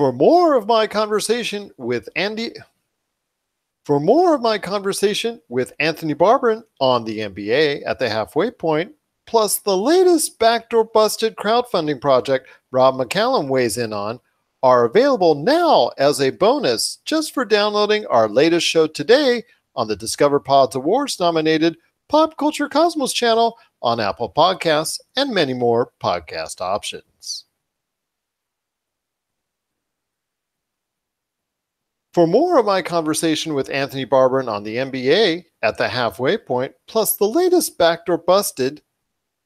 For more of my conversation with Anthony Barberin on the NBA at the halfway point, plus the latest backdoor busted crowdfunding project Rob McCallum weighs in on, are available now as a bonus just for downloading our latest show today on the Discover Pods Awards nominated Pop Culture Cosmos channel on Apple Podcasts and many more podcast options. For more of my conversation with Anthony Barberin on the NBA at the halfway point, plus the latest backdoor busted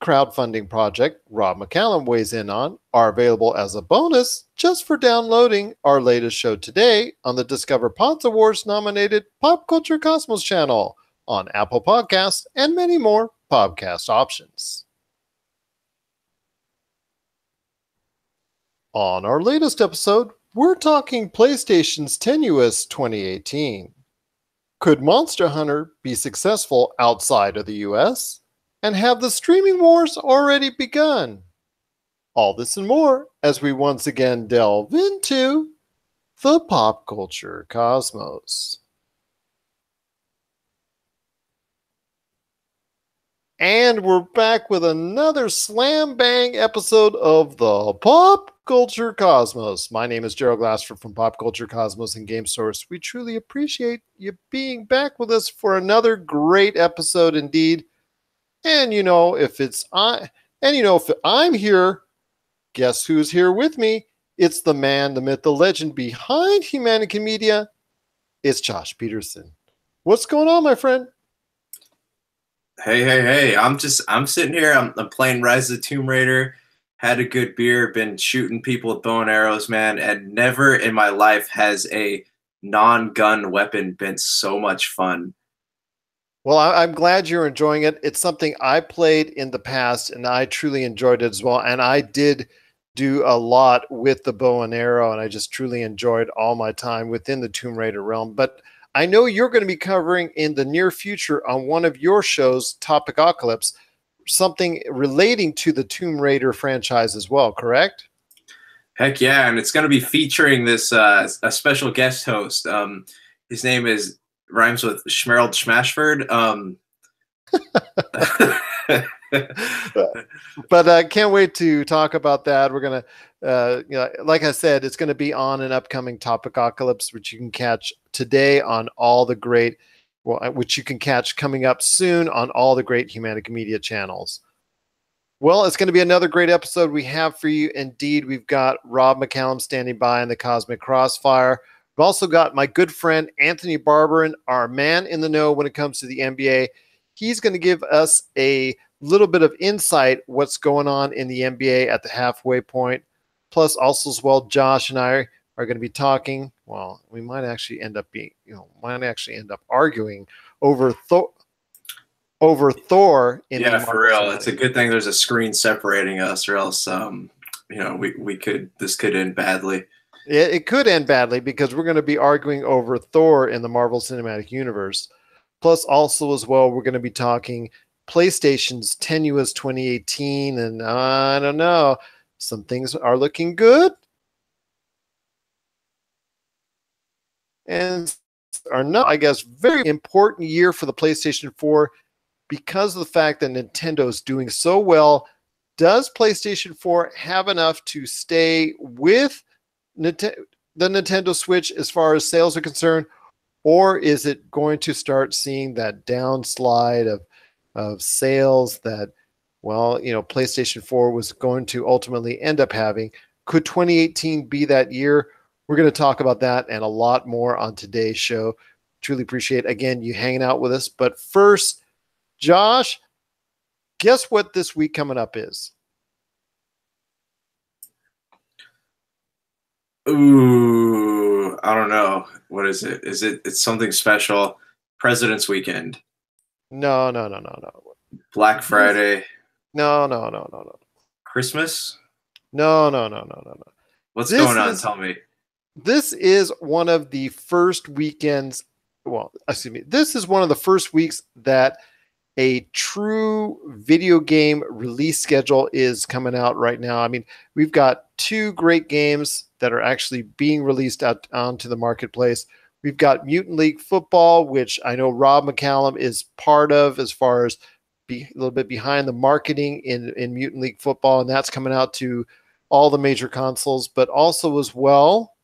crowdfunding project Rob McCallum weighs in on, are available as a bonus just for downloading our latest show today on the Discover Pods Awards nominated Pop Culture Cosmos channel on Apple Podcasts and many more podcast options. On our latest episode, we're talking PlayStation's tenuous 2018. Could Monster Hunter be successful outside of the US? And have the streaming wars already begun? All this and more as we once again delve into the pop culture cosmos. And we're back with another slam bang episode of the Pop Culture Cosmos. My name is Gerald Glassford from Pop Culture Cosmos and Game Source. We truly appreciate you being back with us for another great episode indeed. And if I'm here, guess who's here with me? It's the man, the myth, the legend behind Humanica Media. It's Josh Peterson. What's going on, my friend? Hey. I'm sitting here. I'm playing Rise of the Tomb Raider. Had a good beer. Been shooting people with bow and arrows, man. And never in my life has a non-gun weapon been so much fun. Well, I'm glad you're enjoying it. It's something I played in the past, and I truly enjoyed it as well. And I did do a lot with the bow and arrow, and I just truly enjoyed all my time within the Tomb Raider realm. But I know you're going to be covering in the near future on one of your shows, Topicocalypse, something relating to the Tomb Raider franchise as well, correct? Heck yeah, and it's going to be featuring this a special guest host. His name rhymes with Schmerald Schmashford. But I can't wait to talk about that. We're going to, like I said, it's going to be on an upcoming Topicocalypse, which you can catch today on all the great, which you can catch coming up soon on all the great Humanica Media channels. Well, it's going to be another great episode we have for you. Indeed, we've got Rob McCallum standing by in the Cosmic Crossfire. We've also got my good friend Anthony Barberin, our man in the know when it comes to the NBA. He's going to give us a little bit of insight what's going on in the NBA at the halfway point. Plus, also as well, Josh and I are going to be talking. Well, we might actually end up arguing over Thor. Yeah, for real. It's a good thing there's a screen separating us, or else, this could end badly. It could end badly because we're going to be arguing over Thor in the Marvel Cinematic Universe. Plus, also as well, we're going to be talking PlayStation's tenuous 2018, and I don't know, some things are looking good, and are not, I guess, very important year for the PlayStation 4 because of the fact that Nintendo is doing so well. Does PlayStation 4 have enough to stay with the Nintendo Switch as far as sales are concerned, or is it going to start seeing that downslide of sales that, PlayStation 4 was going to ultimately end up having? Could 2018 be that year? We're going to talk about that and a lot more on today's show. Truly appreciate, again, you hanging out with us. But first, Josh, guess what this week coming up is? Ooh, I don't know. What is it? It's something special? President's Weekend. No. Black Friday. No. Christmas? No. What's going on? Tell me. This is one of the first weekends. Well, excuse me. This is one of the first weeks that a true video game release schedule is coming out right now. I mean, we've got two great games that are actually being released out onto the marketplace. We've got Mutant League Football, which I know Rob McCallum is part of as far as a little bit behind the marketing in Mutant League Football, and that's coming out to all the major consoles, but also as well,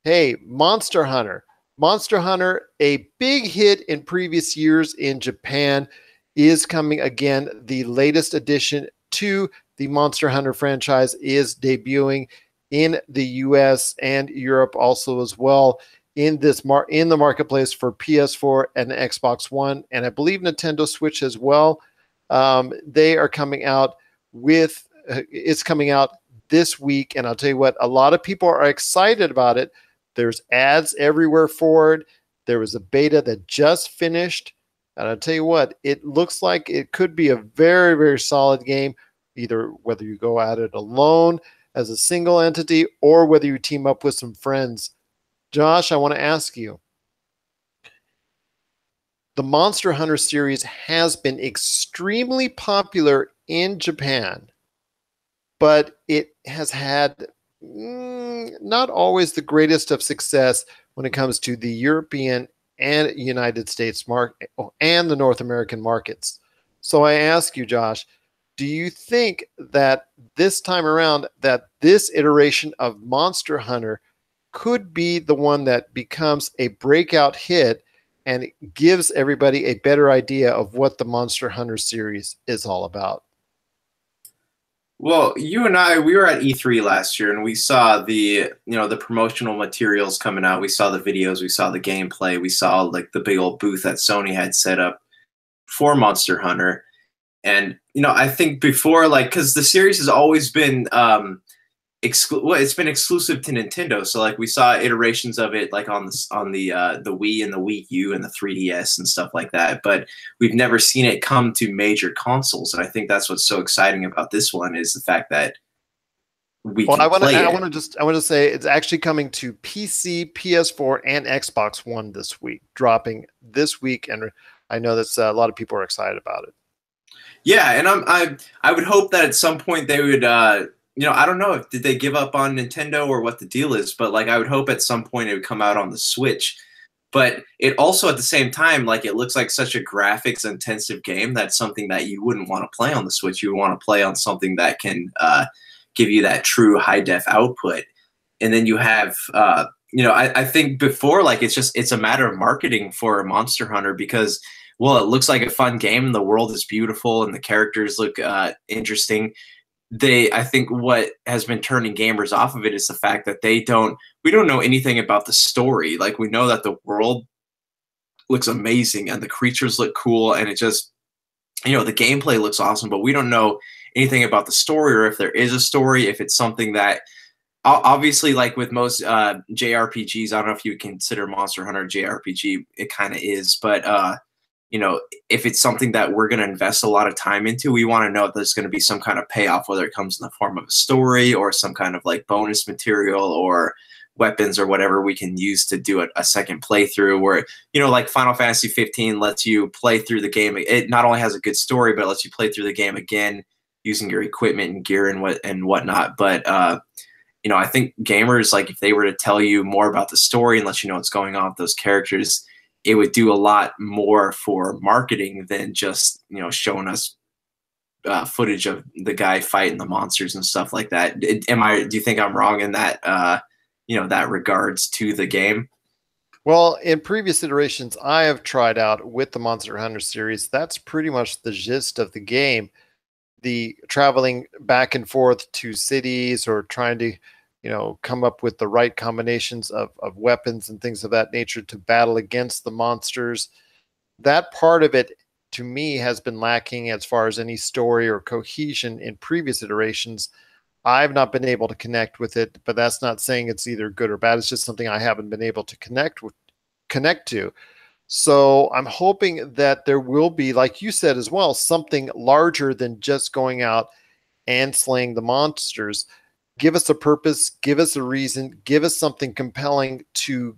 hey, Monster Hunter. Monster Hunter, a big hit in previous years in Japan, is coming again. The latest addition to the Monster Hunter franchise is debuting in the US and Europe also as well in the marketplace for PS4 and Xbox One, and I believe Nintendo Switch as well. They are coming out with it's coming out this week, and I'll tell you what, a lot of people are excited about it. There's ads everywhere for it. There was a beta that just finished, and I'll tell you what, it looks like it could be a very, very solid game, either whether you go at it alone as a single entity or whether you team up with some friends. Josh, I want to ask you, the Monster Hunter series has been extremely popular in Japan, but it has had not always the greatest of success when it comes to the European and United States market and the North American markets. So I ask you, Josh, do you think that this time around that this iteration of Monster Hunter could be the one that becomes a breakout hit and gives everybody a better idea of what the Monster Hunter series is all about? Well, you and I, we were at E3 last year, and we saw the promotional materials coming out. We saw the videos, we saw the gameplay, we saw like the big old booth that Sony had set up for Monster Hunter. And I think before, like, because the series has always been it's been exclusive to Nintendo. So like we saw iterations of it like on the Wii and the Wii U and the 3DS and stuff like that, but we've never seen it come to major consoles. And I think that's what's so exciting about this one is the fact that we can play it. I want to say it's actually coming to PC, PS4, and Xbox One this week, dropping this week, and I know that a lot of people are excited about it. Yeah, and I would hope that at some point they would I don't know if did they give up on Nintendo or what the deal is, but like I would hope at some point it would come out on the Switch. But it also at the same time, like it looks like such a graphics intensive game that's something that you wouldn't want to play on the Switch. You would want to play on something that can give you that true high def output. And then you have I think before, like it's a matter of marketing for Monster Hunter because well, it looks like a fun game and the world is beautiful and the characters look interesting. I think what has been turning gamers off of it is the fact that we don't know anything about the story. Like we know that the world looks amazing and the creatures look cool and it just, the gameplay looks awesome, but we don't know anything about the story or if there is a story, if it's something that obviously like with most JRPGs, I don't know if you would consider Monster Hunter JRPG, it kind of is, but if it's something that we're going to invest a lot of time into, we want to know that there's going to be some kind of payoff, whether it comes in the form of a story or some kind of like bonus material or weapons or whatever we can use to do a second playthrough where, like Final Fantasy 15 lets you play through the game. It not only has a good story, but it lets you play through the game again using your equipment and gear and whatnot. But, I think gamers, like if they were to tell you more about the story and let you know what's going on with those characters, it would do a lot more for marketing than just, showing us footage of the guy fighting the monsters and stuff like that. Do you think I'm wrong in that, that regards to the game? Well, in previous iterations I have tried out with the Monster Hunter series, that's pretty much the gist of the game. The traveling back and forth to cities or trying to come up with the right combinations of weapons and things of that nature to battle against the monsters. That part of it, to me, has been lacking as far as any story or cohesion in previous iterations. I've not been able to connect with it, but that's not saying it's either good or bad. It's just something I haven't been able to connect to. So I'm hoping that there will be, like you said as well, something larger than just going out and slaying the monsters. Give us a purpose, give us a reason, give us something compelling to,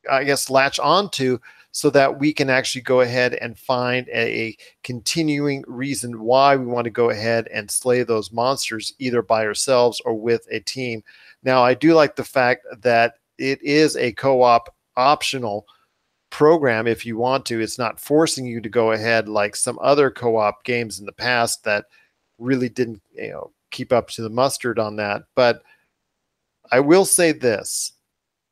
I guess, latch onto so that we can actually go ahead and find a continuing reason why we want to go ahead and slay those monsters, either by ourselves or with a team. Now, I do like the fact that it is a co-op optional program if you want to. It's not forcing you to go ahead like some other co-op games in the past that really didn't, keep up to the mustard on that. But I will say this: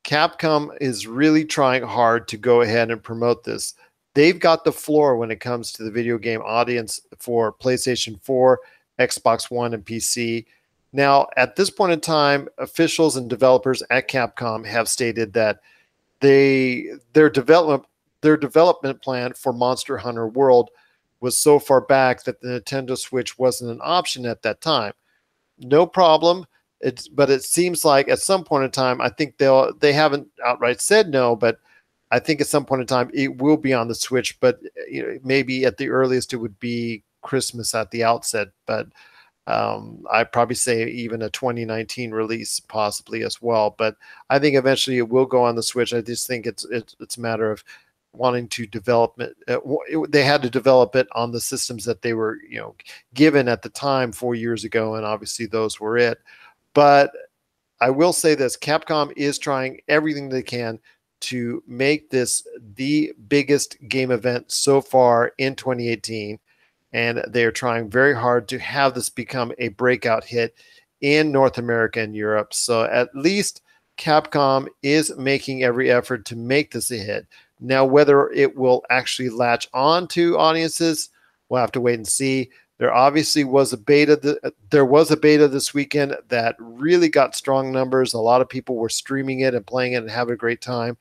Capcom is really trying hard to go ahead and promote this. They've got the floor when it comes to the video game audience for PlayStation 4, Xbox One, and PC. Now, at this point in time, officials and developers at Capcom have stated that their development plan for Monster Hunter World was so far back that the Nintendo Switch wasn't an option at that time. No problem. But it seems like at some point in time, I think they haven't outright said no, but I think at some point in time it will be on the Switch. But maybe at the earliest it would be Christmas at the outset. But I'd probably say even a 2019 release possibly as well. But I think eventually it will go on the Switch. I just think it's a matter of wanting to develop it. They had to develop it on the systems that they were given at the time 4 years ago, and obviously those were it. But I will say this: Capcom is trying everything they can to make this the biggest game event so far in 2018. And they are trying very hard to have this become a breakout hit in North America and Europe. So at least Capcom is making every effort to make this a hit. Now, whether it will actually latch on to audiences, we'll have to wait and see. There obviously was a beta. There was a beta this weekend that really got strong numbers. A lot of people were streaming it and playing it and having a great time.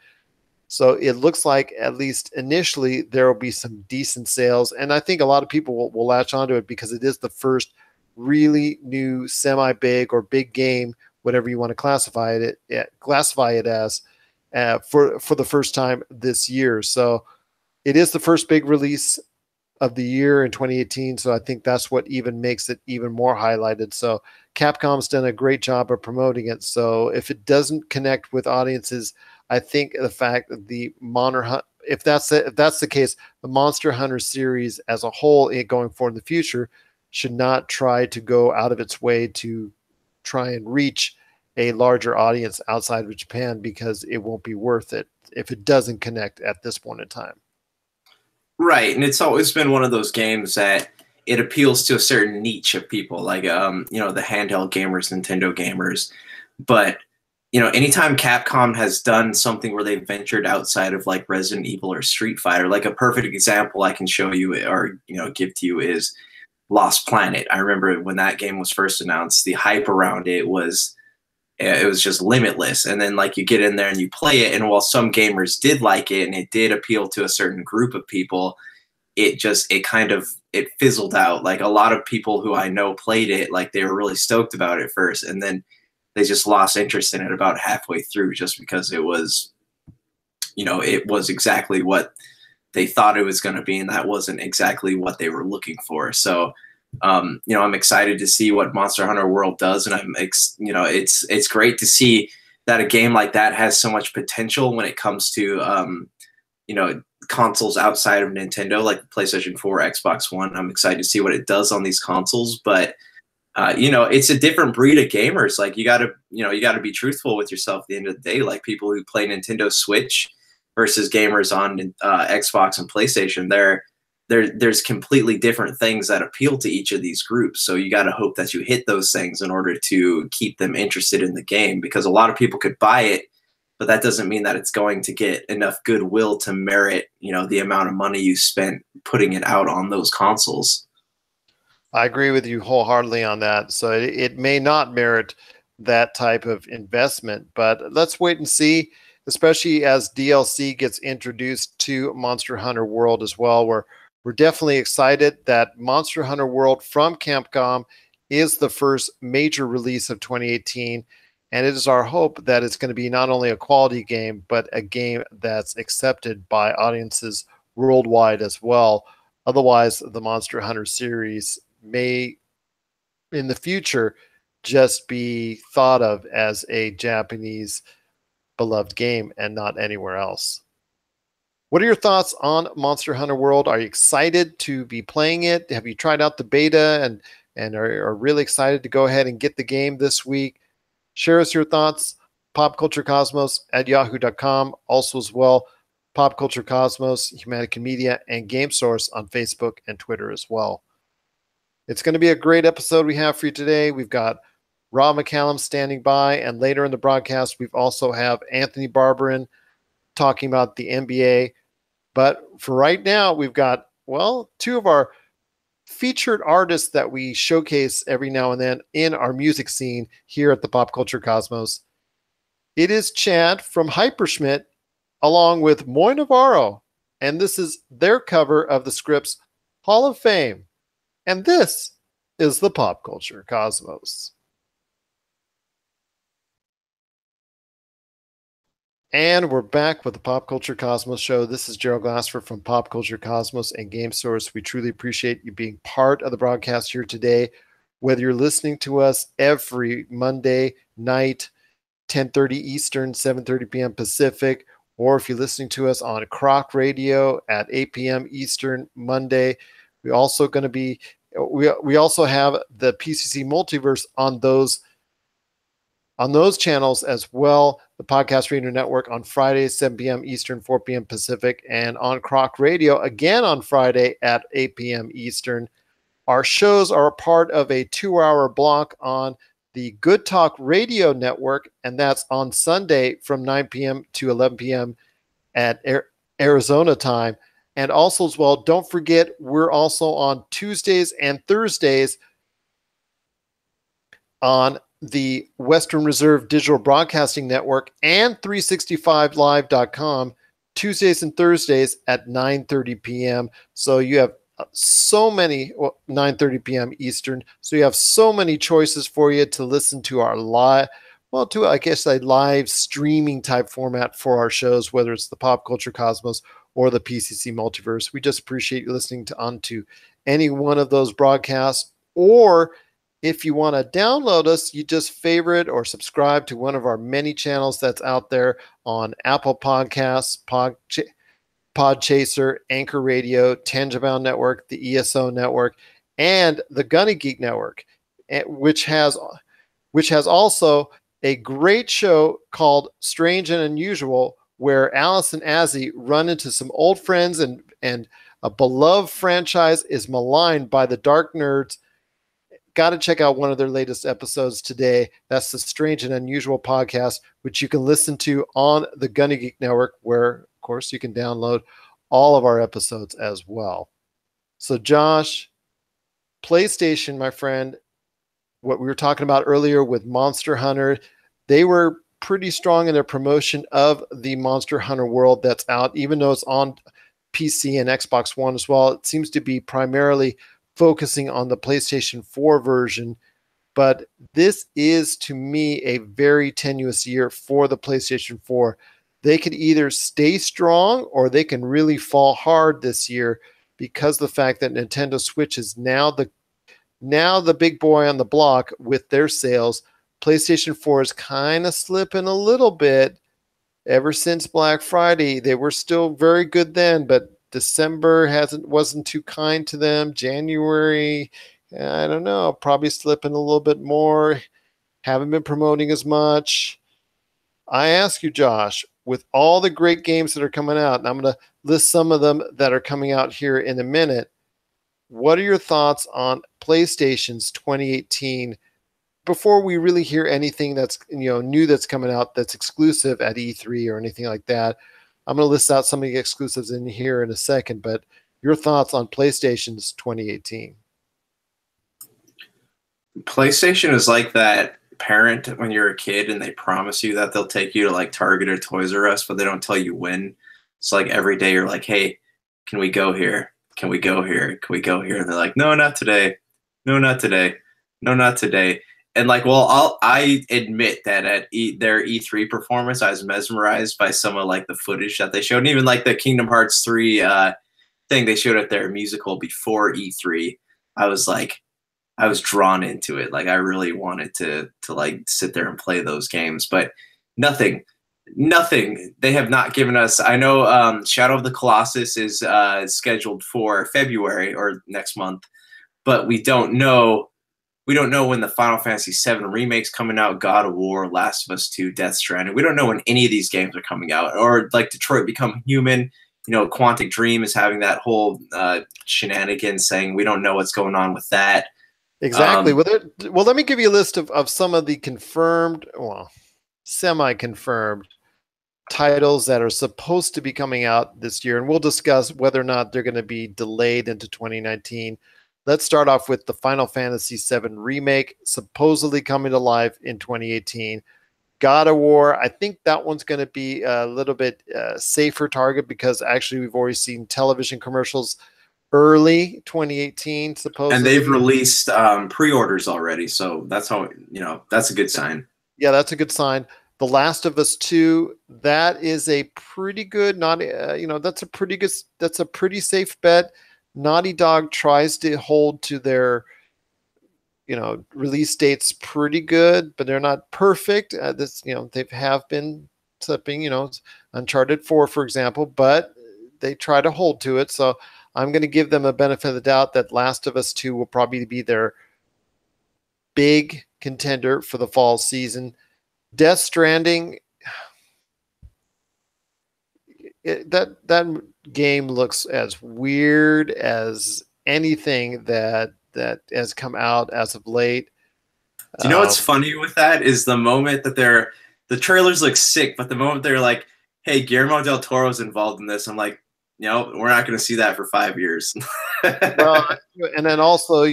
So it looks like, at least initially, there will be some decent sales. And I think a lot of people will latch onto it because it is the first really new semi-big or big game, whatever you want to classify it as, for the first time this year. So it is the first big release of the year in 2018. So I think that's what even makes it even more highlighted. So Capcom's done a great job of promoting it. So if it doesn't connect with audiences, I think the fact that if that's the case, the Monster Hunter series as a whole, going forward in the future, should not try to go out of its way to try and reach a larger audience outside of Japan, because it won't be worth it if it doesn't connect at this point in time. Right, and it's always been one of those games that it appeals to a certain niche of people, like the handheld gamers, Nintendo gamers. But anytime Capcom has done something where they've ventured outside of like Resident Evil or Street Fighter, like a perfect example I can show you or give to you is Lost Planet. I remember when that game was first announced, the hype around it was just limitless. And then like you get in there and you play it, and while some gamers did like it and it did appeal to a certain group of people, it fizzled out. Like a lot of people who I know played it, like they were really stoked about it first, and then they just lost interest in it about halfway through, just because it was exactly what they thought it was going to be, and that wasn't exactly what they were looking for. So I'm excited to see what Monster Hunter World does, and it's great to see that a game like that has so much potential when it comes to consoles outside of Nintendo, like PlayStation 4, Xbox One. I'm excited to see what it does on these consoles, but it's a different breed of gamers. Like you gotta be truthful with yourself at the end of the day. Like people who play Nintendo Switch versus gamers on Xbox and PlayStation, there's completely different things that appeal to each of these groups. So you got to hope that you hit those things in order to keep them interested in the game, because a lot of people could buy it, but that doesn't mean that it's going to get enough goodwill to merit, the amount of money you spent putting it out on those consoles. I agree with you wholeheartedly on that. So it may not merit that type of investment, but let's wait and see, especially as DLC gets introduced to Monster Hunter World as well. We're definitely excited that Monster Hunter World from Capcom is the first major release of 2018. And it is our hope that it's going to be not only a quality game, but a game that's accepted by audiences worldwide as well. Otherwise, the Monster Hunter series may, in the future, just be thought of as a Japanese beloved game and not anywhere else. What are your thoughts on Monster Hunter World? Are you excited to be playing it? Have you tried out the beta and are really excited to go ahead and get the game this week? Share us your thoughts, popculturecosmos@yahoo.com. Also as well, Pop Culture Cosmos, Humanica Media, and Game Source on Facebook and Twitter as well. It's going to be a great episode we have for you today. We've got Rob McCallum standing by, and later in the broadcast, we've also have Anthony Barberin talking about the NBA. But for right now, we've got, well, two of our featured artists that we showcase every now and then in our music scene here at the Pop Culture Cosmos. It is Chad from Hyperschmidt along with Moy Navarro, and this is their cover of the Scripps Hall of Fame. And this is the Pop Culture Cosmos. And we're back with the Pop Culture Cosmos show. This is Gerald Glassford from Pop Culture Cosmos and Game Source. We truly appreciate you being part of the broadcast here today. Whether you're listening to us every Monday night, 10:30 Eastern, 7:30 p.m. Pacific, or if you're listening to us on Croc Radio at 8 p.m. Eastern Monday, we also have the PCC Multiverse on those channels as well. The Podcast Radio Network on Fridays, 7 p.m. Eastern, 4 p.m. Pacific, and on Croc Radio again on Friday at 8 p.m. Eastern. Our shows are a part of a 2-hour block on the Good Talk Radio Network, and that's on Sunday from 9 p.m. to 11 p.m. at Arizona time. And also as well, don't forget, we're also on Tuesdays and Thursdays on the Western Reserve Digital Broadcasting Network and 365live.com, Tuesdays and Thursdays at 9:30 p.m. So you have 9:30 p.m. Eastern. So you have so many choices for you to listen to our live streaming type format for our shows, whether it's the Pop Culture Cosmos or the PCC Multiverse. We just appreciate you listening onto any one of those broadcasts. Or if you want to download us, you just favorite or subscribe to one of our many channels that's out there on Apple Podcasts, Podchaser, Anchor Radio, Tangibound Network, the ESO Network, and the Gunny Geek Network, which has also a great show called Strange and Unusual, where Alice and Azzy run into some old friends and a beloved franchise is maligned by the dark nerds. Got to check out one of their latest episodes today. That's the Strange and Unusual podcast, which you can listen to on the Gunny Geek Network, where, of course, you can download all of our episodes as well. So, Josh, PlayStation, my friend, what we were talking about earlier with Monster Hunter, they were pretty strong in their promotion of the Monster Hunter World that's out, even though it's on PC and Xbox One as well. It seems to be primarily focusing on the PlayStation 4 version, but this is, to me, a very tenuous year for the PlayStation 4. They could either stay strong or they can really fall hard this year because of the fact that Nintendo Switch is now the big boy on the block with their sales. PlayStation 4 is kind of slipping a little bit ever since Black Friday. They were still very good then, but December wasn't too kind to them. January, I don't know, probably slipping a little bit more. Haven't been promoting as much. I ask you, Josh, with all the great games that are coming out, and I'm going to list some of them that are coming out here in a minute, what are your thoughts on PlayStation's 2018 before we really hear anything that's new that's coming out that's exclusive at E3 or anything like that? I'm going to list out some of the exclusives in here in a second, but your thoughts on PlayStation's 2018. PlayStation is like that parent when you're a kid and they promise you that they'll take you to like Target or Toys R Us, but they don't tell you when. It's like every day you're like, hey, can we go here? Can we go here? Can we go here? And they're like, no, not today. No, not today. No, not today. And like, well, I admit that at their E3 performance, I was mesmerized by some of like the footage that they showed, and even like the Kingdom Hearts 3 thing they showed at their musical before E3. I was drawn into it. Like I really wanted to like sit there and play those games, but nothing Nothing. They have not given us. I know Shadow of the Colossus is scheduled for February or next month, but we don't know. We don't know when the Final Fantasy VII remake's coming out, God of War, Last of Us 2, Death Stranding. We don't know when any of these games are coming out, or like Detroit Become Human. You know, Quantic Dream is having that whole shenanigans saying we don't know what's going on with that. Exactly. Well, let me give you a list of some of the confirmed, well, semi-confirmed titles that are supposed to be coming out this year, and we'll discuss whether or not they're going to be delayed into 2019. Let's start off with the Final Fantasy VII Remake, supposedly coming to life in 2018. God of War, I think that one's going to be a little bit safer target because actually we've already seen television commercials early 2018, And they've supposedly. released pre-orders already, so that's how that's a good sign. Yeah, that's a good sign. The Last of Us 2, that is a pretty good, not that's a pretty good, that's a pretty safe bet. Naughty Dog tries to hold to their release dates pretty good, but they're not perfect. They have been slipping, Uncharted 4, for example, but they try to hold to it. So I'm going to give them a benefit of the doubt that Last of Us 2 will probably be their big contender for the fall season. Death Stranding, that game looks as weird as anything that has come out as of late. Do you know what's funny with that is the moment that the trailers look sick, but the moment they're like, "Hey, Guillermo del Toro's involved in this," I'm like, we're not going to see that for 5 years. Well, and then also,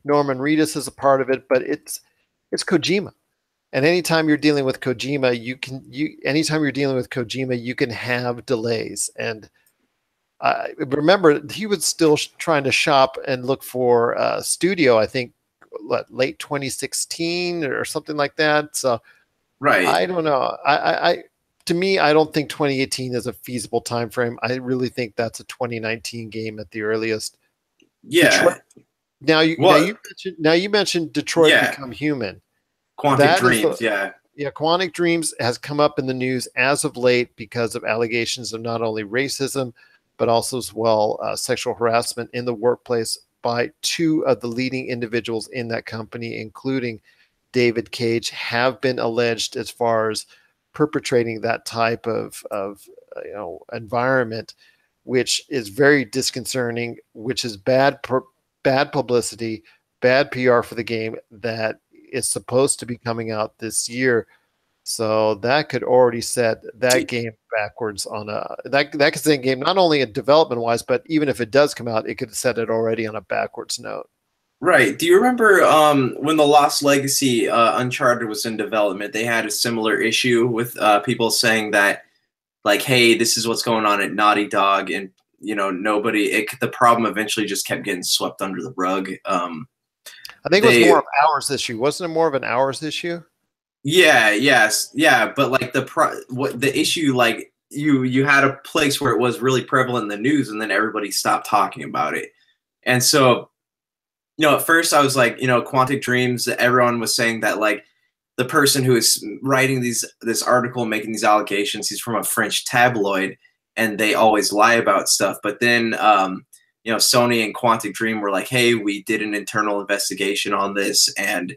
Norman Reedus is a part of it, but it's Kojima. And anytime you're dealing with Kojima, anytime you're dealing with Kojima, you can have delays. And I remember he was still trying to shop and look for a studio, I think, late 2016 or something like that. So right. I don't know. To me, I don't think 2018 is a feasible time frame. I really think that's a 2019 game at the earliest. Yeah. Detroit, now you mentioned Detroit Yeah. Become Human. Quantic Dreams, yeah. Yeah, Quantic Dreams has come up in the news as of late because of allegations of not only racism, but also as well sexual harassment in the workplace by two of the leading individuals in that company, including David Cage, have been alleged as far as perpetrating that type of environment, which is very disconcerting, which is bad publicity, bad PR for the game that is supposed to be coming out this year. So that could already set that game backwards on that could set game not only in development wise, but even if it does come out, it could set it already on a backwards note. Right. Do you remember when the Lost Legacy Uncharted was in development? They had a similar issue with people saying that, like, hey, this is what's going on at Naughty Dog, and the problem eventually just kept getting swept under the rug. I think it was more of Hours issue. Wasn't it more of an Hours issue? Yeah, yes, yeah, but like the issue, like you had a place where it was really prevalent in the news, and then everybody stopped talking about it. And so, at first I was like, Quantic Dreams, everyone was saying that like the person who is writing this article, making these allegations, he's from a French tabloid, and they always lie about stuff. But then Sony and Quantic Dream were like, hey, we did an internal investigation on this, and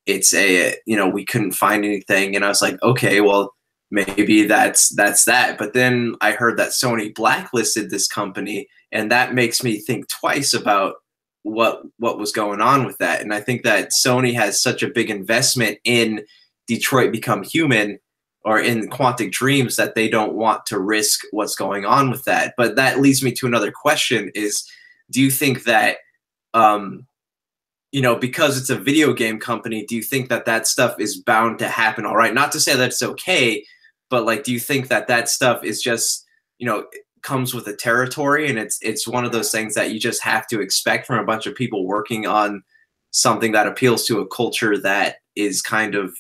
it's we couldn't find anything. And I was like, okay, well, maybe that's that. But then I heard that Sony blacklisted this company, and that makes me think twice about what was going on with that. And I think that Sony has such a big investment in Detroit Become Human or in Quantic Dreams that they don't want to risk what's going on with that. But that leads me to another question is, do you think that because it's a video game company, do you think that stuff is bound to happen? All right. Not to say that it's okay, but like, do you think that stuff is just, comes with the territory, and it's one of those things that you just have to expect from a bunch of people working on something that appeals to a culture that is kind of,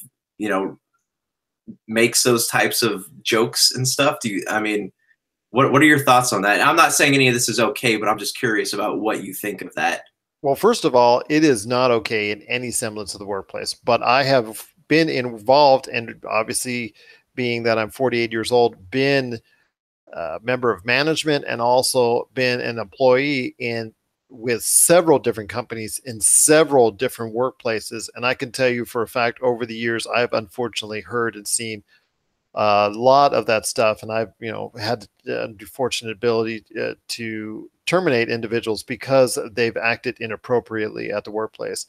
makes those types of jokes and stuff? What are your thoughts on that? I'm not saying any of this is okay, but I'm just curious about what you think of that. Well, first of all, it is not okay in any semblance of the workplace, but I have been involved and obviously being that I'm 48 years old, been a member of management and also been an employee in with several different companies in several different workplaces. And I can tell you for a fact, over the years, I've unfortunately heard and seen a lot of that stuff, and I've had the fortunate ability to terminate individuals because they've acted inappropriately at the workplace.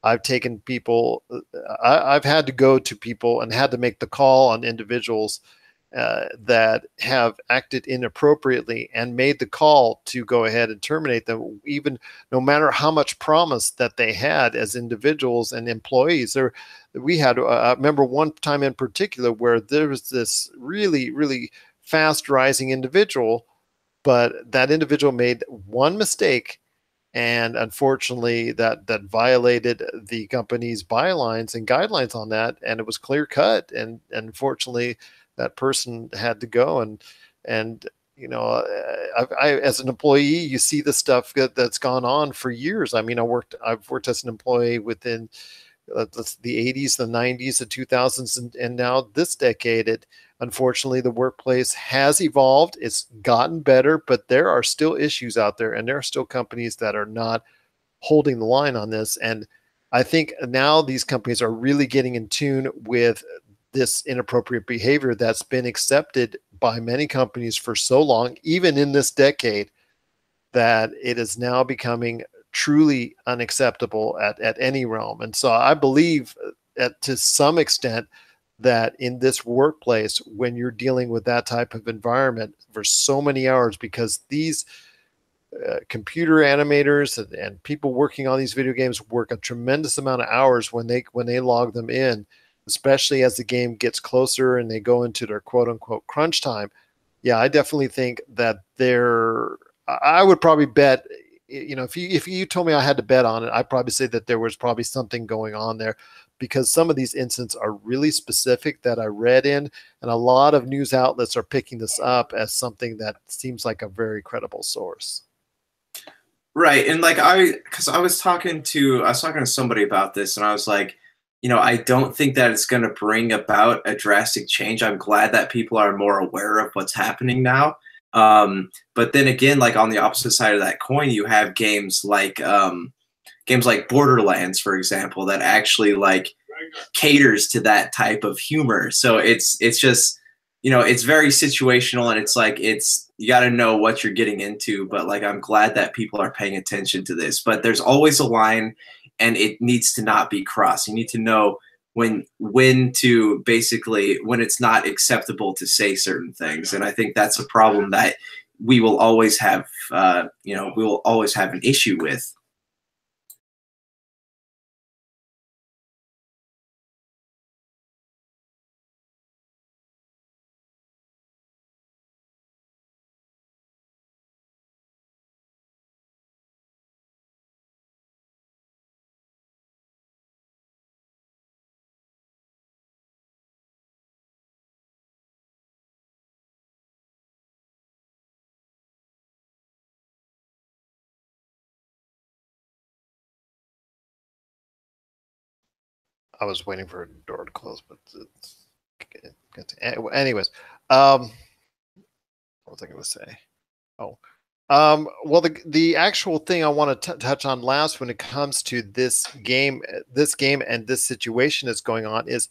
I've taken people, I've had to go to people and had to make the call on individuals that have acted inappropriately and made the call to go ahead and terminate them, even no matter how much promise that they had as individuals and employees. We had, I remember one time in particular where there was this really, really fast rising individual, but that individual made one mistake. And unfortunately, that violated the company's bylines and guidelines on that, and it was clear cut. And unfortunately, that person had to go. And as an employee, you see the stuff that's gone on for years. I mean, I've worked as an employee within the 80s, the 90s, the 2000s, and now this decade. Unfortunately, the workplace has evolved. It's gotten better, but there are still issues out there, and there are still companies that are not holding the line on this. And I think now these companies are really getting in tune with this inappropriate behavior that's been accepted by many companies for so long, even in this decade, that it is now becoming truly unacceptable at any realm. And so I believe to some extent that in this workplace, when you're dealing with that type of environment for so many hours, because these computer animators and people working on these video games work a tremendous amount of hours when they log them in, especially as the game gets closer and they go into their quote unquote crunch time. Yeah, I definitely think that I would probably bet, if you told me I had to bet on it, I'd probably say that there was probably something going on there, because some of these incidents are really specific that I read in, and a lot of news outlets are picking this up as something that seems like a very credible source. Right. And like because I was talking to somebody about this, and I was like, I don't think that it's going to bring about a drastic change. I'm glad that people are more aware of what's happening now. But then again, like on the opposite side of that coin, you have games like Borderlands, for example, that actually like caters to that type of humor. So it's just, it's very situational, and it's like you got to know what you're getting into. But like, I'm glad that people are paying attention to this. But there's always a line, and it needs to not be crossed. You need to know when it's not acceptable to say certain things. And I think that's a problem that we will always have an issue with. I was waiting for a door to close, but anyways, what was I going to say? Oh, well, the actual thing I want to touch on last when it comes to this game and this situation that's going on is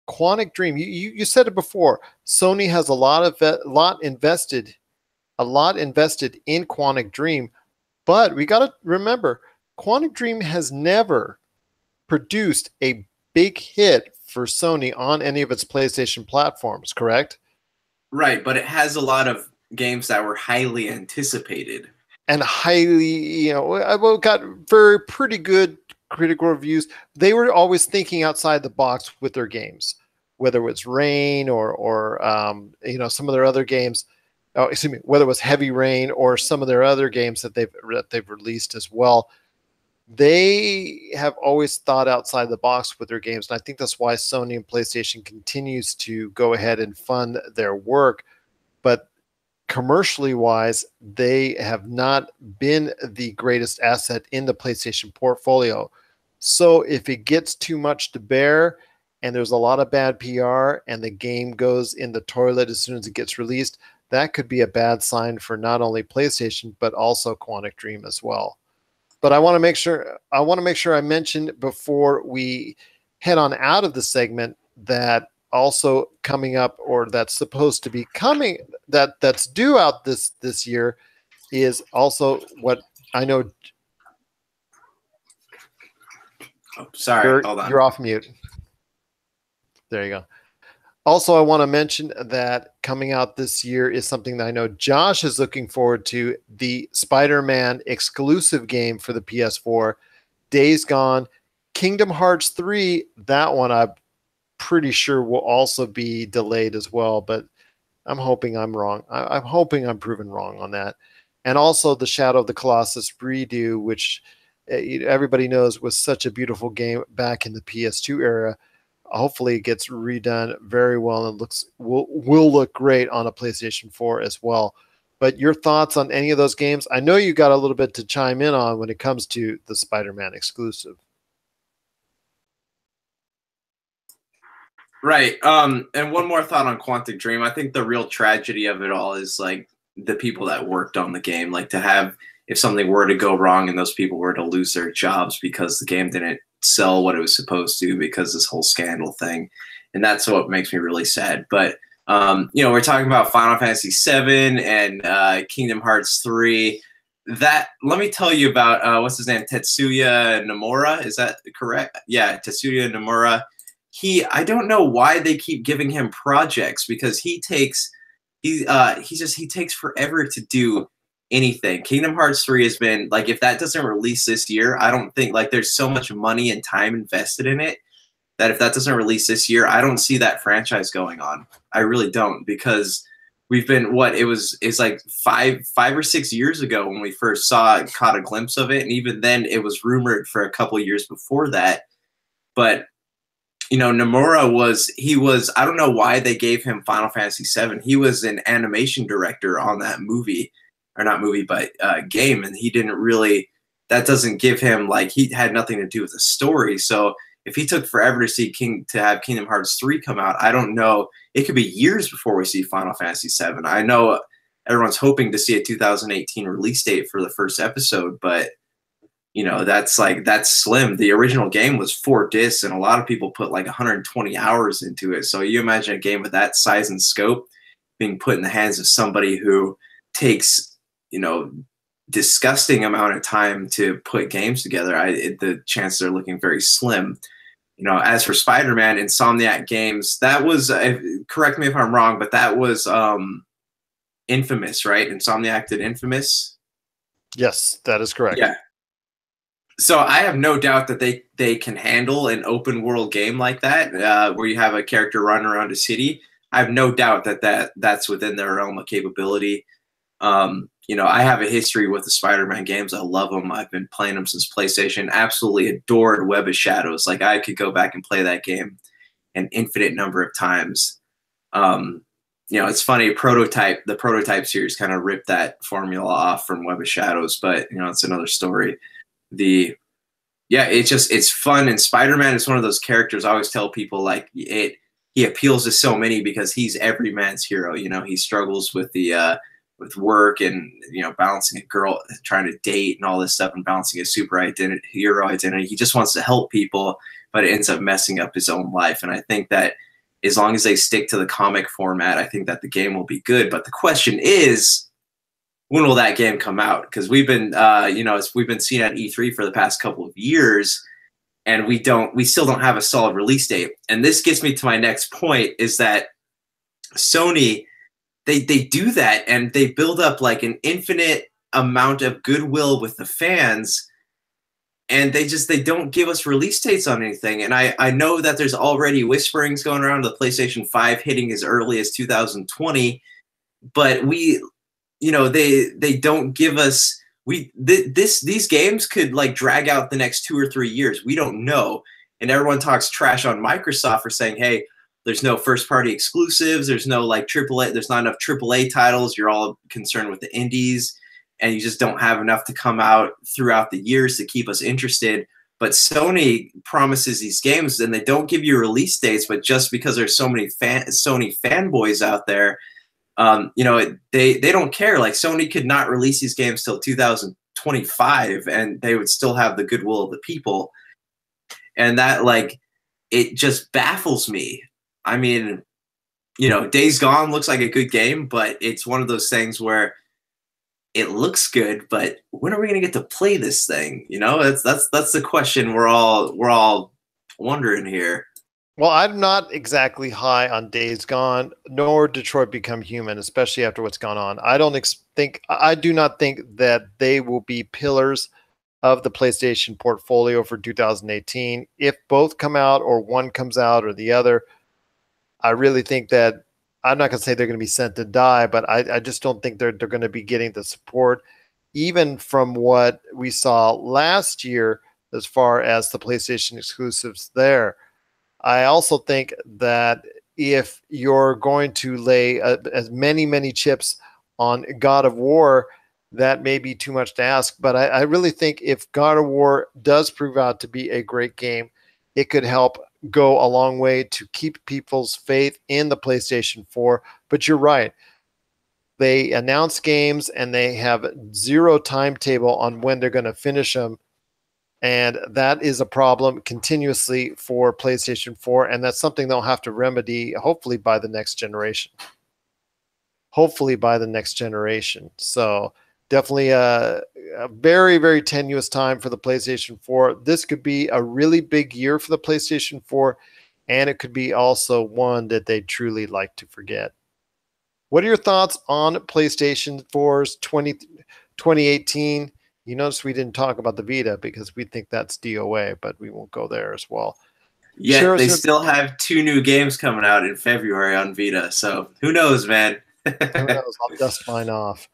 Quantic Dream. You said it before. Sony has a lot invested in Quantic Dream, but we got to remember, Quantic Dream has never produced a big hit for Sony on any of its PlayStation platforms, correct? Right, but it has a lot of games that were highly anticipated. And highly, got pretty good critical reviews. They were always thinking outside the box with their games, whether it was Rain or some of their other games. Oh, excuse me, whether it was Heavy Rain or some of their other games that they've released as well. They have always thought outside the box with their games, and I think that's why Sony and PlayStation continues to go ahead and fund their work. But commercially wise, they have not been the greatest asset in the PlayStation portfolio. So if it gets too much to bear, and there's a lot of bad PR and the game goes in the toilet as soon as it gets released, that could be a bad sign for not only PlayStation, but also Quantic Dream as well. But I want to make sure I mention before we head on out of the segment that also coming up, or that's supposed to be coming, that's due out this year, is also what I know. Oh, sorry, hold on. You're off mute. There you go. Also, I want to mention that coming out this year is something that I know Josh is looking forward to, the Spider-Man exclusive game for the PS4, Days Gone. Kingdom Hearts 3, that one I'm pretty sure will also be delayed as well, but I'm hoping I'm wrong. I'm hoping I'm proven wrong on that. And also the Shadow of the Colossus redo, which everybody knows was such a beautiful game back in the PS2 era. Hopefully it gets redone very well and will look great on a PlayStation 4 as well. But your thoughts on any of those games? I know you got a little bit to chime in on when it comes to the Spider-Man exclusive. Right. And one more thought on Quantic Dream. I think the real tragedy of it all is like the people that worked on the game. Like to have, if something were to go wrong and those people were to lose their jobs because the game didn't sell what it was supposed to because this whole scandal thing. And that's what makes me really sad. But we're talking about Final Fantasy VII and Kingdom Hearts 3. That, let me tell you about what's his name, Tetsuya Nomura. Is that correct? Yeah, Tetsuya Nomura. I don't know why they keep giving him projects, because he takes forever to do anything. Kingdom Hearts 3 has been like, if that doesn't release this year, I don't think, like, there's so much money and time invested in it that if that doesn't release this year, I don't see that franchise going on. I really don't, because we've been, it's like five or 6 years ago when we first caught a glimpse of it, and even then it was rumored for a couple years before that. But Nomura was, I don't know why they gave him Final Fantasy VII. He was an animation director on that movie, or not movie, but game. And he didn't really, that doesn't give him, like, he had nothing to do with the story. So if he took forever to have Kingdom Hearts 3 come out, I don't know. It could be years before we see Final Fantasy VII. I know everyone's hoping to see a 2018 release date for the first episode, but that's slim. The original game was 4 discs, and a lot of people put like 120 hours into it. So you imagine a game with that size and scope being put in the hands of somebody who takes, disgusting amount of time to put games together. The chances are looking very slim. As for Spider-Man, Insomniac Games, that was, correct me if I'm wrong, but that was Infamous, right? Insomniac did Infamous? Yes, that is correct. Yeah. So I have no doubt that they can handle an open world game like that, where you have a character run around a city. I have no doubt that's within their realm of capability. I have a history with the Spider-Man games. I love them. I've been playing them since PlayStation. Absolutely adored Web of Shadows. Like, I could go back and play that game an infinite number of times. It's funny, the prototype series kind of ripped that formula off from Web of Shadows, but it's another story. It's fun, and Spider-Man is one of those characters. I always tell people, like, he appeals to so many because he's every man's hero. He struggles with with work and balancing a girl, trying to date and all this stuff, and balancing his hero identity. He just wants to help people, but it ends up messing up his own life. And I think that as long as they stick to the comic format, I think that the game will be good. But the question is, when will that game come out? Because we've been, we've been seeing at E3 for the past couple of years, and we still don't have a solid release date. And this gets me to my next point: is that Sony, they do that, and they build up like an infinite amount of goodwill with the fans, and they don't give us release dates on anything. And I know that there's already whisperings going around the PlayStation 5 hitting as early as 2020, but they don't give us, these games could like drag out the next 2 or 3 years. We don't know. And everyone talks trash on Microsoft for saying, hey, there's no first party exclusives, there's no like AAA, there's not enough AAA titles, you're all concerned with the indies, and you just don't have enough to come out throughout the years to keep us interested. But Sony promises these games and they don't give you release dates, but just because there's so many Sony fanboys out there, they don't care. Like Sony could not release these games till 2025 and they would still have the goodwill of the people. And that, like, it just baffles me. I mean, Days Gone looks like a good game, but it's one of those things where it looks good, but when are we going to get to play this thing? That's the question we're all wondering here. Well, I'm not exactly high on Days Gone, nor Detroit Become Human, especially after what's gone on. I do not think that they will be pillars of the PlayStation portfolio for 2018. If both come out or one comes out or the other, I really think that I'm not going to say they're going to be sent to die, but I just don't think they're going to be getting the support, even from what we saw last year as far as the PlayStation exclusives there. I also think that if you're going to lay as many chips on God of War, that may be too much to ask. But I really think if God of War does prove out to be a great game, it could help go a long way to keep people's faith in the PlayStation 4. But you're right. They announce games and they have zero timetable on when they're going to finish them. And that is a problem continuously for PlayStation 4. And that's something they'll have to remedy, hopefully by the next generation. So definitely a very, very tenuous time for the PlayStation 4. This could be a really big year for the PlayStation 4, and it could be also one that they truly like to forget. What are your thoughts on PlayStation 4's 2018? You notice we didn't talk about the Vita because we think that's DOA, but we won't go there as well. Yeah, they still have 2 new games coming out in February on Vita, so who knows, man? Who knows? I'll dust mine off.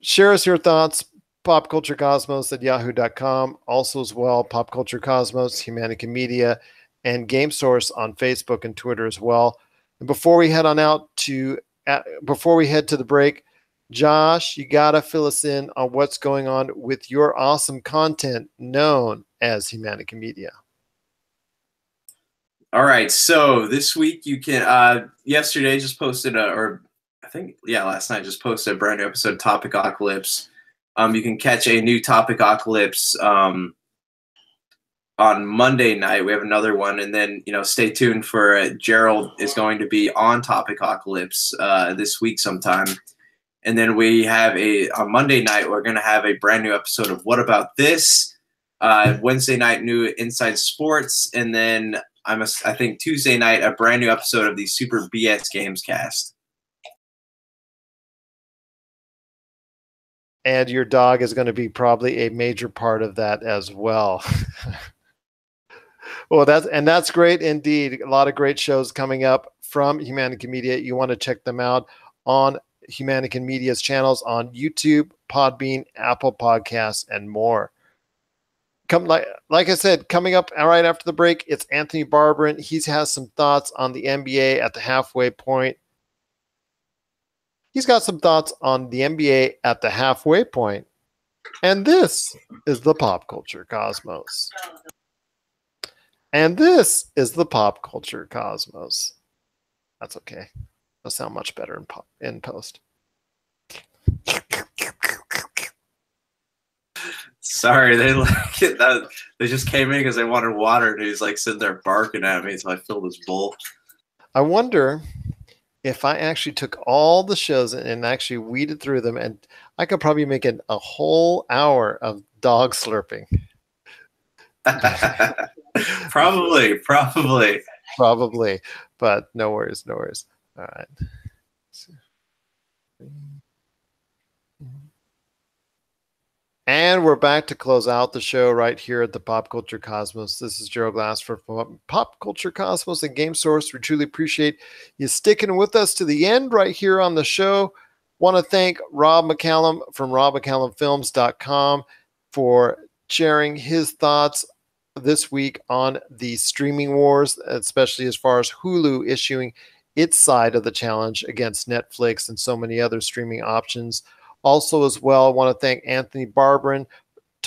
Share us your thoughts, popculturecosmos@yahoo.com. Also as well, Pop Culture Cosmos, Humanica Media, and Game Source on Facebook and Twitter as well. And before we head to the break, Josh, you got to fill us in on what's going on with your awesome content known as Humanica Media. All right, so this week you can, yesterday just posted last night just posted a brand new episode of Topicocalypse. You can catch a new Topicocalypse on Monday night. We have another one, and then stay tuned for Gerald is going to be on Topicocalypse this week sometime. And then we have on Monday night we're going to have a brand new episode of What About This? Wednesday night, new Inside Sports, and then I think Tuesday night a brand new episode of the Super BS Games Cast. And your dog is going to be probably a major part of that as well. Well, that's great indeed. A lot of great shows coming up from Humanica Media. You want to check them out on Humanica Media's channels on YouTube, Podbean, Apple Podcasts, and more. Like I said, coming up right after the break, it's Anthony Barberin. He has some thoughts on the NBA at the halfway point. He's got some thoughts on the NBA at the halfway point. And this is the Pop Culture Cosmos. That's okay. That'll sound much better in post. Sorry, they like it. They just came in because they wanted water, and he's like sitting there barking at me, so I filled his bowl. I wonder if I actually took all the shows and actually weeded through them, and I could probably make it a whole hour of dog slurping. Probably. But no worries. All right. And we're back to close out the show right here at the Pop Culture Cosmos. This is Gerald Glassford from Pop Culture Cosmos and Game Source. We truly appreciate you sticking with us to the end right here on the show. Want to thank Rob McCallum from RobMcCallumFilms.com for sharing his thoughts this week on the streaming wars, especially as far as Hulu issuing its side of the challenge against Netflix and so many other streaming options. Also, as well, I want to thank Anthony Barberin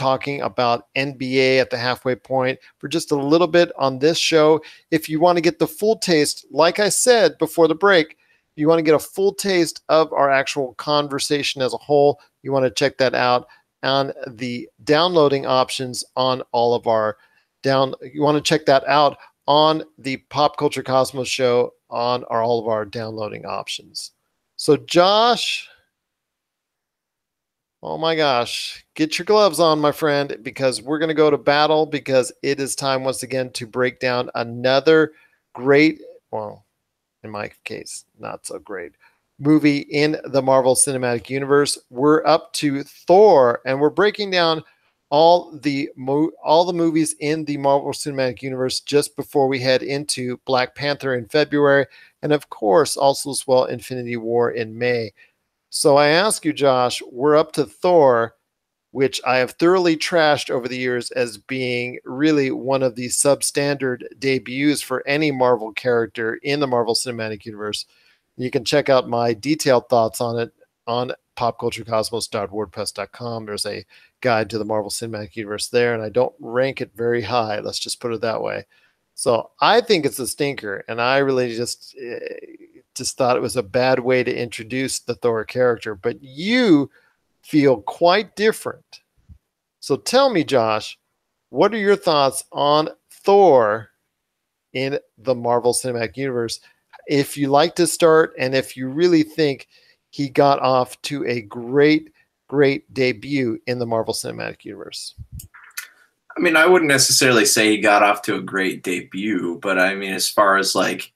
talking about NBA at the halfway point for just a little bit on this show. If you want to get the full taste, like I said before the break, you want to get a full taste of our actual conversation as a whole, you want to check that out on the downloading options on all of our you want to check that out on the Pop Culture Cosmos show on all of our downloading options. So Josh, oh my gosh, get your gloves on, my friend, because we're going to go to battle, because it is time once again to break down another great, well, in my case, not so great movie in the Marvel Cinematic Universe. We're up to Thor, and we're breaking down all the movies in the Marvel Cinematic Universe just before we head into Black Panther in February, and of course, also as well, Infinity War in May. So I ask you, Josh, we're up to Thor, which I have thoroughly trashed over the years as being really one of the substandard debuts for any Marvel character in the Marvel Cinematic Universe. You can check out my detailed thoughts on it on popculturecosmos.wordpress.com. There's a guide to the Marvel Cinematic Universe there, and I don't rank it very high. Let's just put it that way. So I think it's a stinker, and I really just thought it was a bad way to introduce the Thor character. But you feel quite different. So tell me, Josh, what are your thoughts on Thor in the Marvel Cinematic Universe? If you like to start, and if you really think he got off to a great debut in the Marvel Cinematic Universe. I mean, I wouldn't necessarily say he got off to a great debut, but I mean, as far as like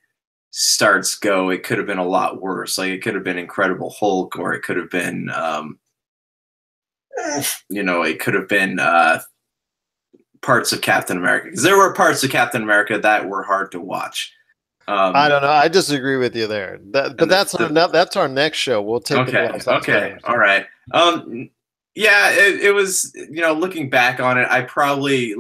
starts go, it could have been a lot worse. Like, it could have been Incredible Hulk, or it could have been, it could have been parts of Captain America. Because there were parts of Captain America that were hard to watch. I don't know. I disagree with you there. But that's our next show. We'll take the gloves off. Okay. All right. Yeah, it was, looking back on it, I probably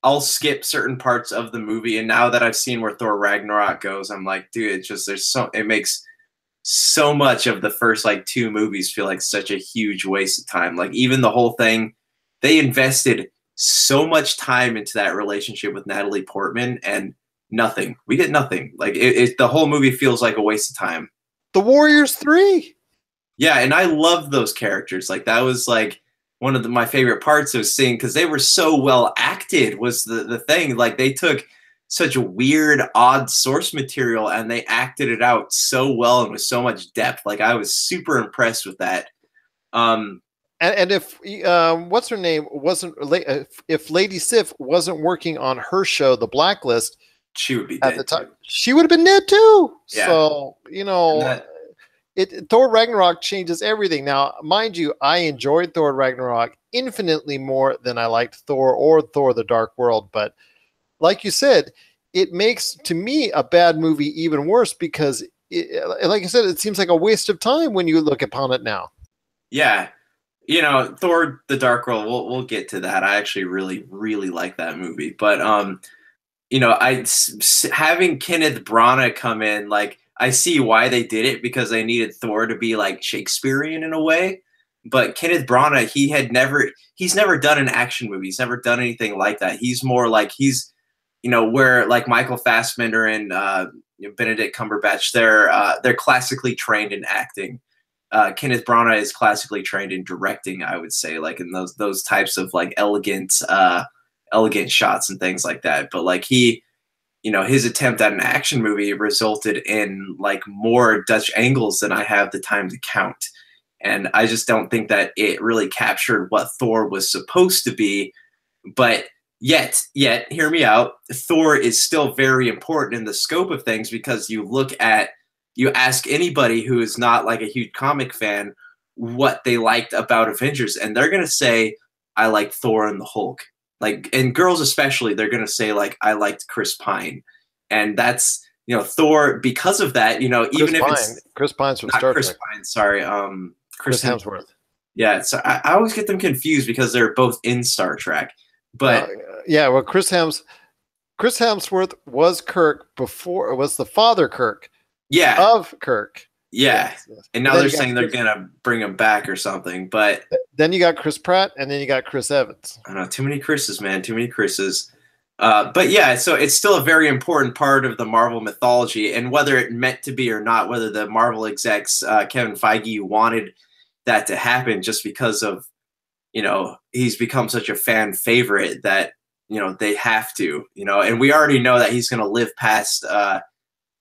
I'll skip certain parts of the movie. And now that I've seen where Thor Ragnarok goes, I'm like, dude, it makes so much of the first two movies feel like such a huge waste of time. Like, even the whole thing, they invested so much time into that relationship with Natalie Portman, and nothing. We get nothing. Like, the whole movie feels like a waste of time. The Warriors 3. Yeah, and I love those characters. Like, that was one of my favorite parts of seeing, because they were so well acted was the thing. Like, they took such a weird, odd source material and they acted it out so well and with so much depth. Like, I was super impressed with that. And if what's her name wasn't, if Lady Sif wasn't working on her show, The Blacklist, she would be at dead the time. Too. She would have been dead too. Yeah. So Thor Ragnarok changes everything. Now, mind you, I enjoyed Thor Ragnarok infinitely more than I liked Thor or Thor: The Dark World. But like you said, it makes, to me, a bad movie even worse, because, like I said, it seems like a waste of time when you look upon it now. Yeah. Thor: The Dark World, we'll get to that. I actually really, really like that movie. But, having Kenneth Branagh come in, I see why they did it, because they needed Thor to be Shakespearean in a way. But Kenneth Branagh, he's never done an action movie. He's never done anything like that. He's more where Michael Fassbender and Benedict Cumberbatch, they're classically trained in acting. Kenneth Branagh is classically trained in directing, I would say, in those types of elegant shots and things like that. But his attempt at an action movie resulted in more Dutch angles than I have the time to count. And I just don't think that it really captured what Thor was supposed to be. But yet, hear me out, Thor is still very important in the scope of things, because you ask anybody who is not a huge comic fan what they liked about Avengers, and they're going to say, I like Thor and the Hulk. And girls especially, they're going to say, I liked Chris Pine. And that's, Thor, because of that, Chris Pine's from Star Trek. Pine, sorry. Chris Hemsworth. Yeah, so I always get them confused because they're both in Star Trek. But Chris Hemsworth was Kirk before, was the father Kirk. Yeah. Of Kirk. Yeah, Yes, yes. and But now then they're you got saying they're gonna bring him back or something. But then you got Chris Pratt, and then you got Chris Evans. I don't know, too many Chris's, man, too many Chris's. But yeah, so it's still a very important part of the Marvel mythology, and whether it meant to be or not, whether the Marvel execs, Kevin Feige, wanted that to happen just because of, he's become such a fan favorite that, they have to, and we already know that he's going to live past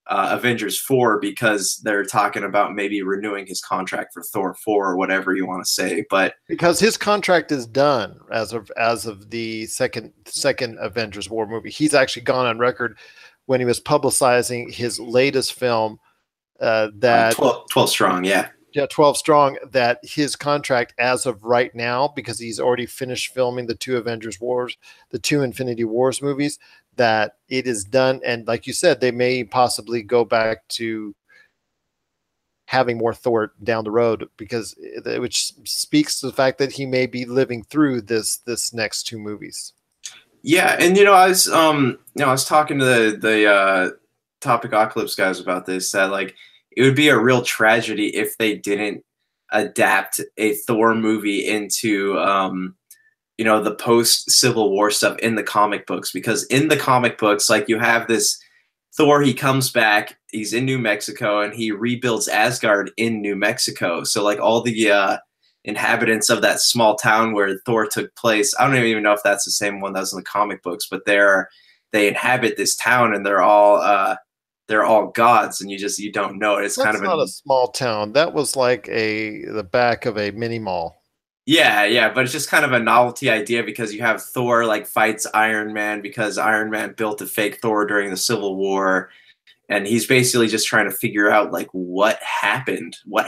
Avengers 4 because they're talking about maybe renewing his contract for Thor 4 or whatever you want to say. But Because his contract is done as of the second Avengers War movie. He's actually gone on record when he was publicizing his latest film, that 12 strong, yeah. yeah, 12 strong, that his contract as of right now, because he's already finished filming the two Avengers Wars, the two Infinity Wars movies, that it is done. And like you said, they may possibly go back to having more Thor down the road, because which speaks to the fact that he may be living through this next two movies. Yeah, and I was talking to the Topic Ocalypse guys about this, that like it would be a real tragedy if they didn't adapt a Thor movie into the post Civil War stuff in the comic books, because in the comic books, like, you have this Thor, he comes back, he's in New Mexico, and he rebuilds Asgard in New Mexico. So like all the inhabitants of that small town where Thor took place, I don't even know if that's the same one that was in the comic books, but they inhabit this town, and they're all gods, and you don't know it. It's That's kind of not a small town. That was like the back of a mini mall. yeah, but it's just kind of a novelty idea, because you have Thor like fights Iron Man because Iron Man built a fake Thor during the Civil War, and he's basically just trying to figure out like what happened when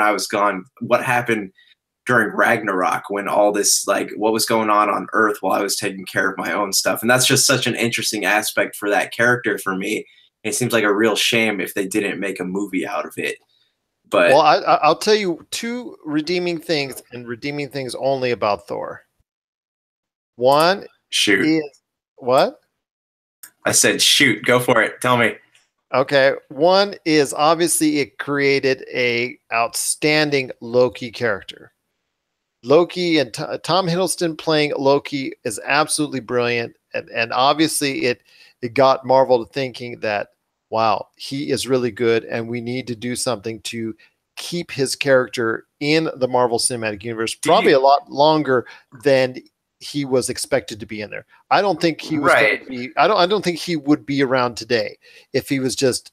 I was gone, what happened during Ragnarok, when all this, like, what was going on Earth while I was taking care of my own stuff. And that's just such an interesting aspect for that character for me. It seems like a real shame if they didn't make a movie out of it. Well, But I'll tell you two redeeming things, and redeeming things only, about Thor. One shoot, is what? I said shoot, go for it. Tell me. Okay. One is obviously it created a outstanding Loki character. Loki and Tom Hiddleston playing Loki is absolutely brilliant, and obviously it got Marvel to thinking that, wow, he is really good, and we need to do something to keep his character in the Marvel Cinematic Universe probably a lot longer than he was expected to be in there. I don't think he was going to be. I don't think he would be around today if he was just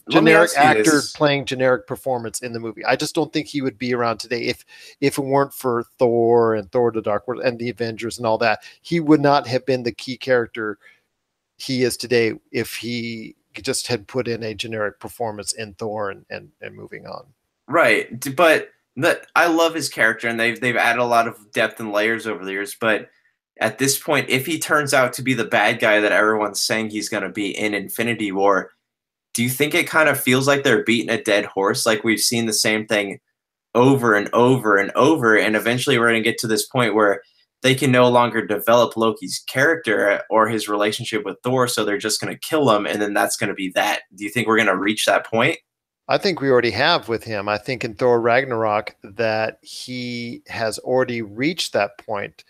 generic actor playing generic performance in the movie. I just don't think he would be around today if it weren't for Thor and Thor: The Dark World and the Avengers and all that. He would not have been the key character he is today if he just had put in a generic performance in Thor and moving on. Right, but I love his character, and they've added a lot of depth and layers over the years. But at this point, if he turns out to be the bad guy that everyone's saying he's going to be in Infinity War, do you think it kind of feels like they're beating a dead horse? Like, we've seen the same thing over and over and over, and eventually we're going to get to this point where they can no longer develop Loki's character or his relationship with Thor, so they're just going to kill him, and then that's going to be that. Do you think we're going to reach that point? I think we already have with him. I think in Thor Ragnarok that he has already reached that point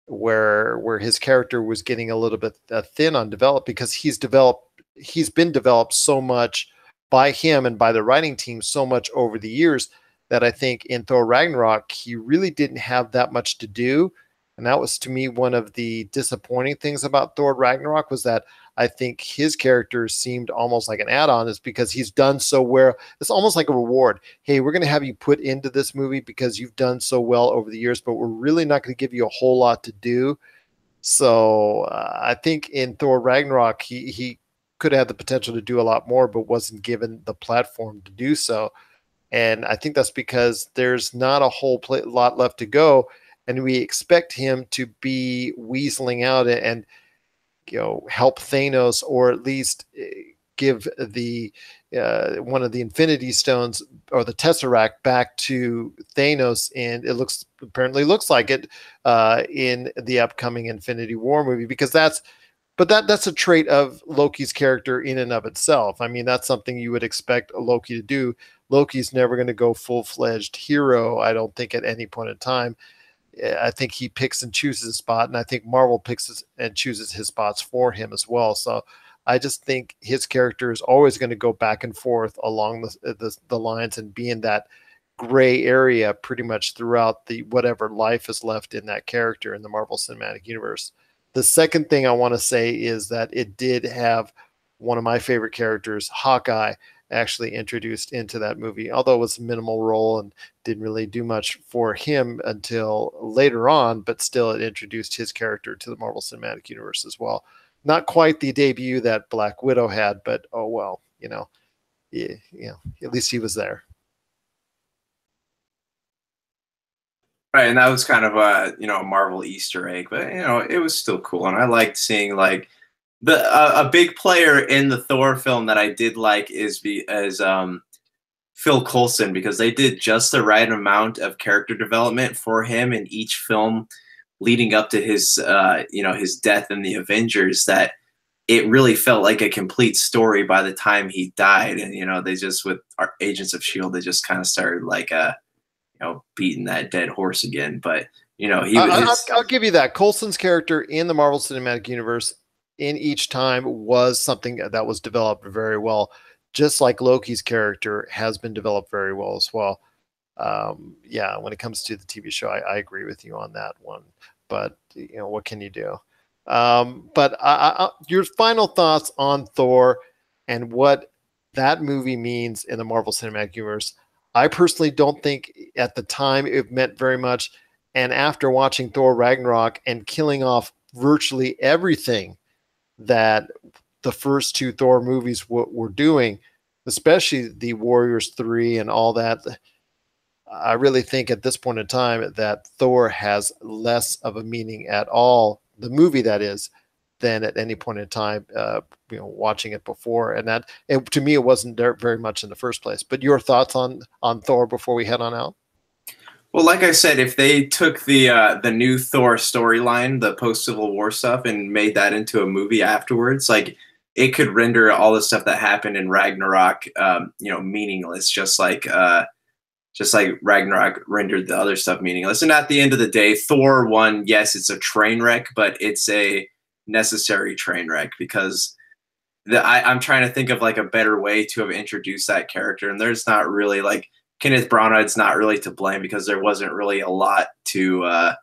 where his character was getting a little bit thin on develop, because he's been developed so much by him and by the writing team so much over the years, that I think in Thor Ragnarok he really didn't have that much to do. And that was, to me, one of the disappointing things about Thor Ragnarok, was that I think his character seemed almost like an add-on, is because he's done so well. It's almost like a reward. Hey, we're going to have you put into this movie because you've done so well over the years, but we're really not going to give you a whole lot to do. So I think in Thor Ragnarok, he could have the potential to do a lot more, but wasn't given the platform to do so. And I think that's because there's not a whole lot left to go. And we expect him to be weaseling out and help Thanos, or at least give the one of the Infinity Stones or the Tesseract back to Thanos. And it apparently looks like it in the upcoming Infinity War movie, because that's but that's a trait of Loki's character in and of itself. I mean, that's something you would expect a Loki to do. Loki's never going to go full-fledged hero, I don't think, at any point in time. I think he picks and chooses a spot, and I think Marvel picks and chooses his spots for him as well. So I just think his character is always going to go back and forth along the lines and be in that gray area pretty much throughout the whatever life is left in that character in the Marvel Cinematic Universe. The second thing I want to say is that it did have one of my favorite characters, Hawkeye, actually introduced into that movie, although it was a minimal role and didn't really do much for him until later on, but still it introduced his character to the Marvel Cinematic Universe as well. Not quite the debut that Black Widow had, but oh well, at least he was there. Right, and that was kind of a Marvel Easter egg, but it was still cool, and I liked seeing like a big player in the Thor film that I did like is Phil Coulson, because they did just the right amount of character development for him in each film leading up to his his death in the Avengers, that it really felt like a complete story by the time he died. And they just, with our Agents of Shield, they just kind of started like beating that dead horse again. But I'll give you that. Coulson's character in the Marvel Cinematic Universe in each time was something that was developed very well, just like Loki's character has been developed very well as well. Yeah, when it comes to the TV show, I agree with you on that one. But what can you do? But your final thoughts on Thor and what that movie means in the Marvel Cinematic Universe. I personally don't think at the time it meant very much. And after watching Thor Ragnarok and killing off virtually everything that the first two Thor movies were doing, especially the Warriors 3 and all that, I really think at this point in time that Thor has less of a meaning at all, the movie that is, than at any point in time, watching it before. And to me, it wasn't there very much in the first place. But your thoughts on Thor before we head on out? Well, like I said, if they took the new Thor storyline, the post Civil War stuff, and made that into a movie afterwards, like it could render all the stuff that happened in Ragnarok, meaningless, just like Ragnarok rendered the other stuff meaningless. And at the end of the day, Thor 1, yes, it's a train wreck, but it's a necessary train wreck, because I'm trying to think of like a better way to have introduced that character, and there's not really, like, Kenneth Branagh's not really to blame, because there wasn't really a lot to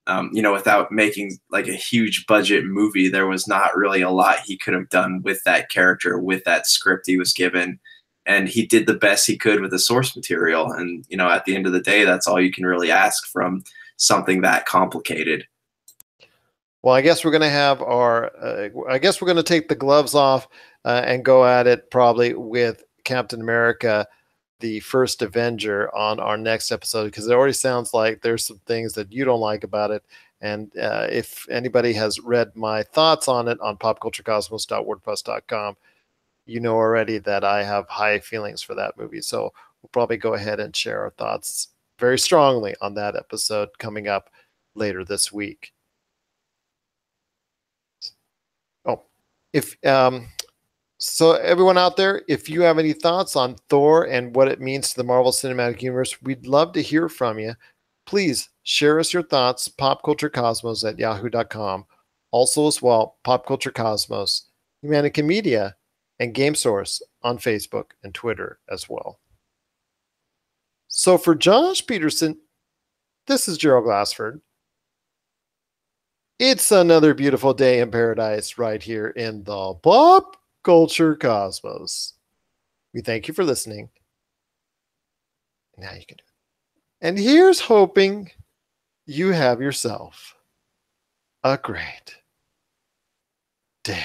without making like a huge budget movie, there was not really a lot he could have done with that character, with that script he was given. And he did the best he could with the source material. And, at the end of the day, that's all you can really ask from something that complicated. Well, I guess we're going to have I guess we're going to take the gloves off and go at it probably with Captain America, the first Avenger, on our next episode, because it already sounds like there's some things that you don't like about it. And if anybody has read my thoughts on it on popculturecosmos.wordpress.com, you know already that I have high feelings for that movie. So we'll probably go ahead and share our thoughts very strongly on that episode coming up later this week. So everyone out there, if you have any thoughts on Thor and what it means to the Marvel Cinematic Universe, we'd love to hear from you. Please share us your thoughts, popculturecosmos@yahoo.com. Also as well, Pop Culture Cosmos, Humanica Media, and Game Source on Facebook and Twitter as well. So for Josh Peterson, this is Gerald Glassford. It's another beautiful day in paradise right here in the Pop Culture Cosmos. We thank you for listening. Now you can do it. And here's hoping you have yourself a great day.